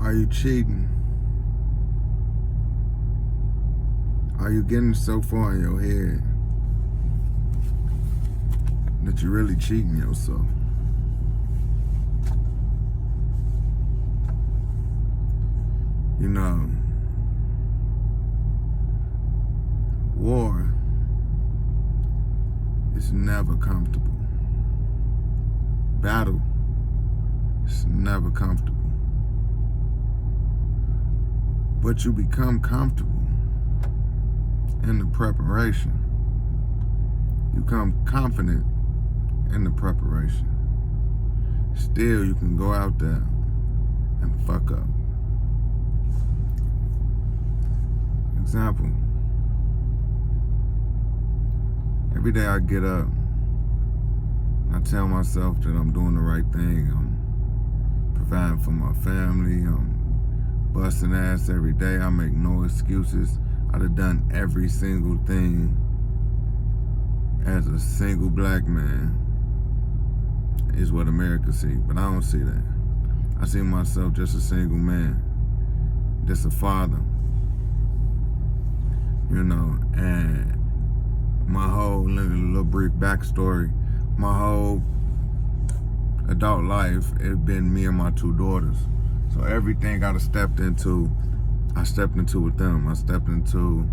Are you cheating? Are you getting so far in your head that you're really cheating yourself? You know, war is never comfortable. Battle is never comfortable. But you become comfortable in the preparation. You become confident in the preparation. Still, you can go out there and fuck up. Example, every day I get up, I tell myself that I'm doing the right thing. I'm providing for my family. I'm busting ass every day. I make no excuses. I'd have done every single thing as a single black man, is what America see. But I don't see that. I see myself just a single man, just a father, you know. And my whole little brief backstory, my whole adult life, it's been me and my two daughters. So everything I stepped into with them. I stepped into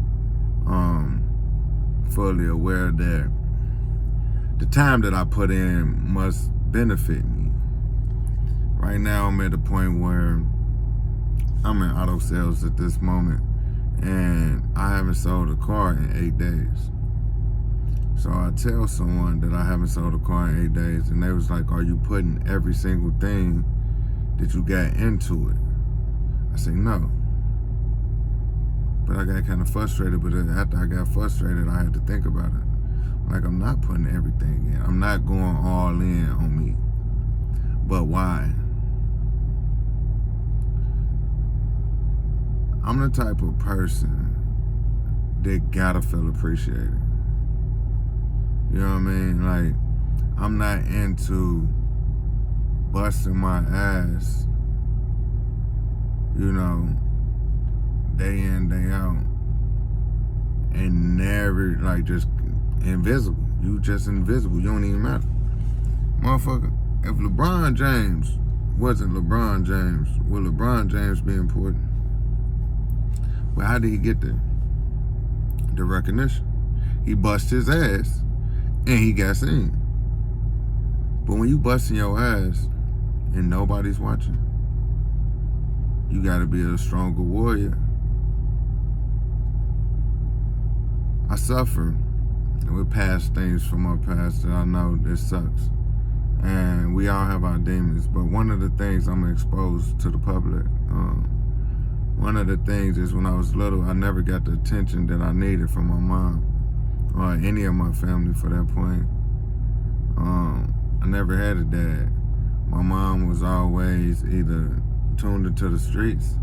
fully aware that the time that I put in must benefit me. Right now I'm at the point where I'm in auto sales at this moment, and I haven't sold a car in 8 days. So I tell someone that I haven't sold a car in 8 days, and they was like, are you putting every single thing that you got into it? I say no. But I got kind of frustrated, but after I got frustrated, I had to think about it. Like, I'm not putting everything in. I'm not going all in on me. But why? I'm the type of person that gotta feel appreciated. You know what I mean? Like, I'm not into busting my ass, you know, day in, day out, and never, like, just invisible. You just invisible. You don't even matter. Motherfucker, if LeBron James wasn't LeBron James, would LeBron James be important? Well, how did he get there? The recognition. He bust his ass, and he got seen. But when you busting your ass and nobody's watching, you gotta be a stronger warrior. I suffer with past things from my past that I know this sucks. And we all have our demons, but one of the things I'm exposed to the public, one of the things is when I was little, I never got the attention that I needed from my mom or any of my family for that point. I never had a dad. My mom was always either tuned into the streets,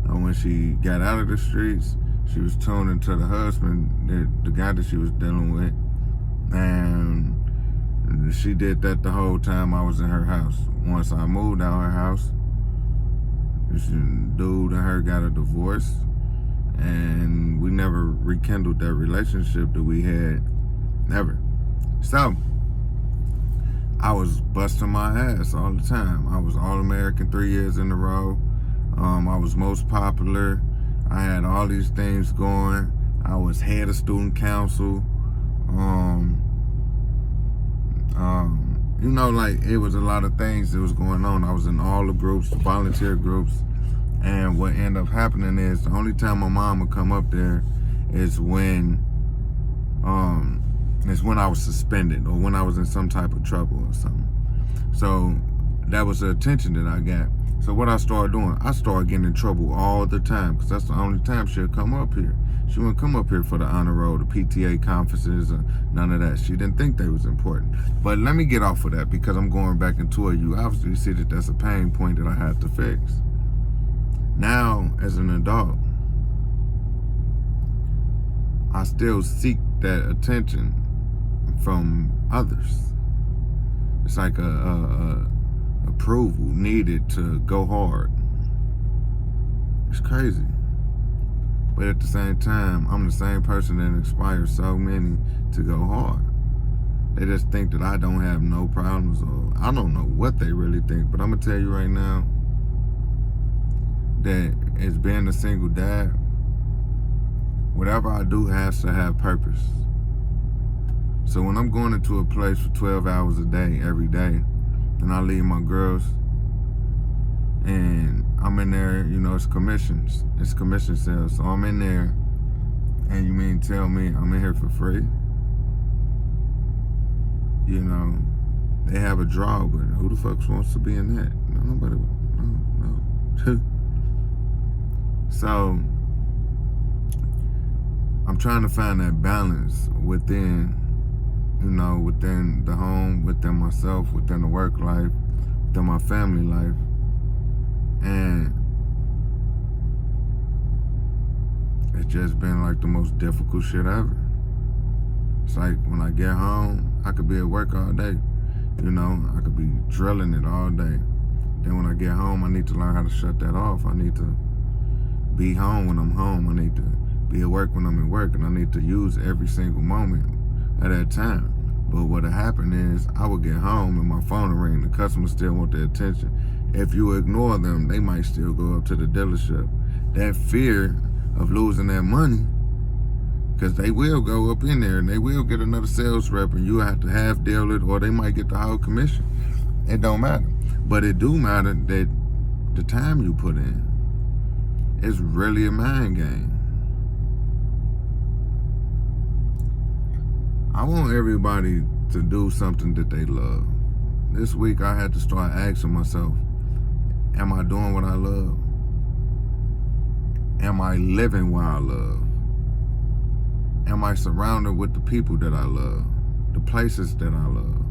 or when she got out of the streets, she was tuned into the husband, the guy that she was dealing with. And she did that the whole time I was in her house. Once I moved out of her house, this dude and her got a divorce, and we never rekindled that relationship that we had, never. So, I was busting my ass all the time. I was All-American 3 years in a row. I was most popular. I had all these things going. I was head of student council. You know, like, it was a lot of things that was going on. I was in all the groups, the volunteer groups. And what ended up happening is the only time my mom would come up there is when I was suspended or when I was in some type of trouble or something. So that was the attention that I got. So what I started doing, I started getting in trouble all the time, because that's the only time she'd come up here. She wouldn't come up here for the honor roll, the PTA conferences, or none of that. She didn't think they was important. But let me get off of that, because I'm going back into it. You obviously see that that's a pain point that I have to fix. Now, as an adult, I still seek that attention from others. It's like a approval needed to go hard. It's crazy. But at the same time, I'm the same person that inspires so many to go hard. They just think that I don't have no problems, or I don't know what they really think. But I'm gonna tell you right now that as being a single dad, whatever I do has to have purpose. So when I'm going into a place for 12 hours a day, every day, and I leave my girls, and I'm in there, you know, it's commission sales. So I'm in there, and you mean tell me I'm in here for free? You know, they have a draw, but who the fuck wants to be in that? Nobody, no. So I'm trying to find that balance within, you know, within the home, within myself, within the work life, within my family life. And it's just been like the most difficult shit ever. It's like when I get home, I could be at work all day. You know, I could be drilling it all day. Then when I get home, I need to learn how to shut that off. I need to be home when I'm home. I need to be at work when I'm at work. And I need to use every single moment at that time. But what'll happen is I will get home and my phone will ring. The customers still want their attention. If you ignore them, they might still go up to the dealership. That fear of losing that money, because they will go up in there and they will get another sales rep and you have to half deal it, or they might get the whole commission. It don't matter. But it do matter that the time you put in is really a mind game. I want everybody to do something that they love. This week I had to start asking myself, am I doing what I love? Am I living what I love? Am I surrounded with the people that I love? The places that I love?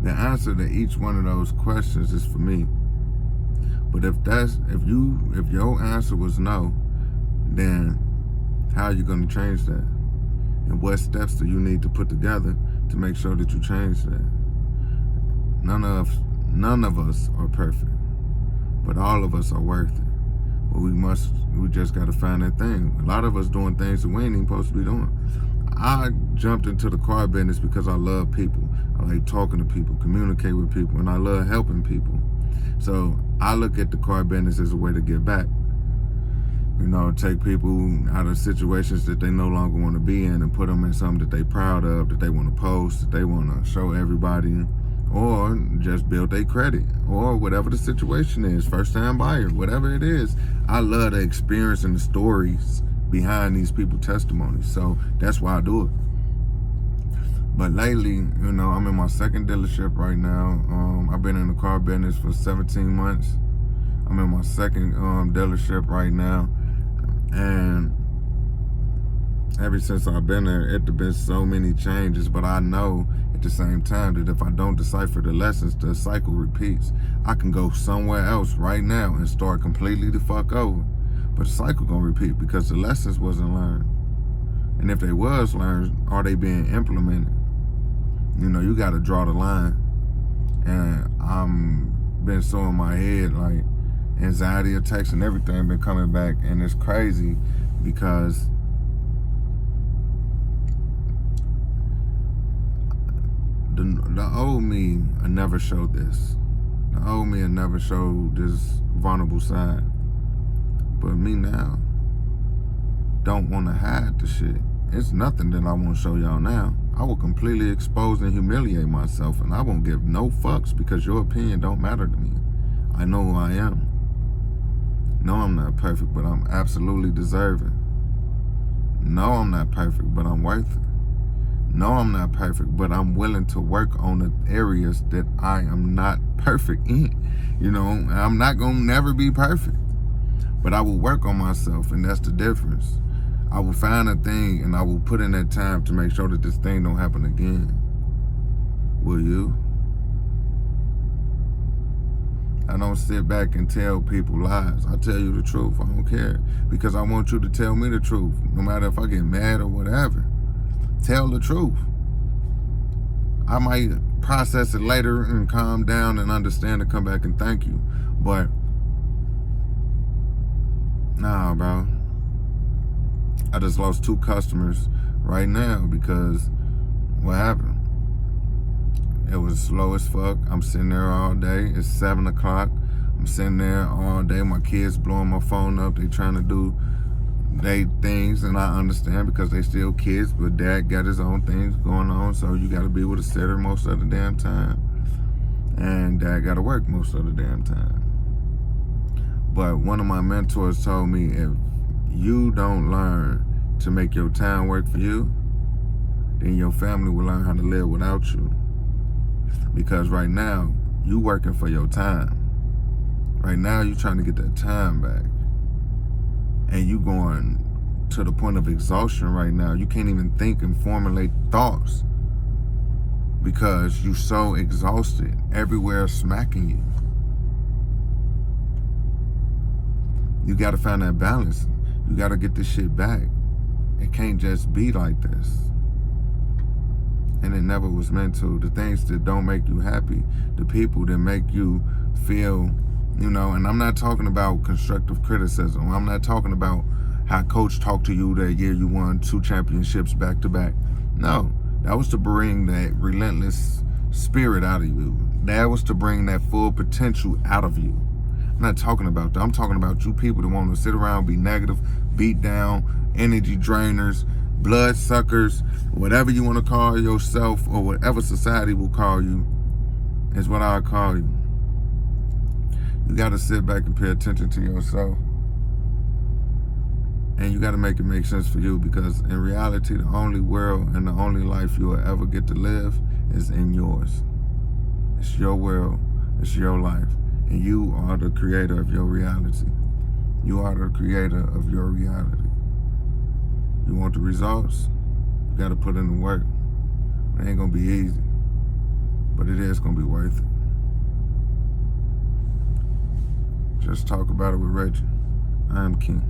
The answer to each one of those questions is for me. But if your answer was no, then how are you going to change that? And what steps do you need to put together to make sure that you change that? None of us are perfect, but all of us are worth it. But we just got to find that thing. A lot of us doing things that we ain't even supposed to be doing. I jumped into the car business because I love people. I like talking to people, communicate with people, and I love helping people. So I look at the car business as a way to give back. You know, take people out of situations that they no longer want to be in and put them in something that they proud of, that they want to post, that they want to show everybody, or just build their credit, or whatever the situation is, first-time buyer, whatever it is. I love the experience and the stories behind these people's testimonies, so that's why I do it. But lately, you know, I'm in my second dealership right now. I've been in the car business for 17 months. I'm in my second dealership right now. And ever since I've been there, it's been so many changes. But I know at the same time that if I don't decipher the lessons, the cycle repeats. I can go somewhere else right now and start completely the fuck over. But the cycle gonna repeat because the lessons wasn't learned. And if they was learned, are they being implemented? You know, you gotta draw the line. And I'm been so in my head, like, anxiety attacks and everything been coming back, and it's crazy because the old me I never showed this. The old me I never showed this vulnerable side. But me now don't want to hide the shit. It's nothing that I won't show y'all now. I will completely expose and humiliate myself, and I won't give no fucks because your opinion don't matter to me. I know who I am. No, I'm not perfect, but I'm absolutely deserving. No, I'm not perfect, but I'm worth it. No, I'm not perfect, but I'm willing to work on the areas that I am not perfect in. You know, I'm not gonna never be perfect, but I will work on myself, and that's the difference. I will find a thing, and I will put in that time to make sure that this thing don't happen again. Will you? I don't sit back and tell people lies. I tell you the truth. I don't care. Because I want you to tell me the truth. No matter if I get mad or whatever. Tell the truth. I might process it later and calm down and understand and come back and thank you. But Nah, bro. I just lost 2 customers right now because what happened? It was slow as fuck. I'm sitting there all day. It's 7 o'clock. I'm sitting there all day. My kids blowing my phone up. They trying to do they things, and I understand because they still kids, but dad got his own things going on, so you got to be with a sitter most of the damn time. And dad got to work most of the damn time. But one of my mentors told me, if you don't learn to make your time work for you, then your family will learn how to live without you. Because right now, you working for your time. Right now, you trying to get that time back. And you going to the point of exhaustion right now. You can't even think and formulate thoughts because you're so exhausted. Everywhere smacking you. You got to find that balance. You got to get this shit back. It can't just be like this. And it never was meant to. The things that don't make you happy, the people that make you feel, you know, and I'm not talking about constructive criticism. I'm not talking about how coach talked to you that year you won 2 championships back to back. No, that was to bring that relentless spirit out of you. That was to bring that full potential out of you. I'm not talking about that. I'm talking about you people that want to sit around, be negative, beat down, energy drainers, blood suckers, whatever you want to call yourself or whatever society will call you is what I call you. You got to sit back and pay attention to yourself. And you got to make it make sense for you, because in reality, the only world and the only life you will ever get to live is in yours. It's your world. It's your life. And you are the creator of your reality. You are the creator of your reality. You want the results? You got to put in the work. It ain't going to be easy, but it is going to be worth it. Just talk about it with Reggie. I am King.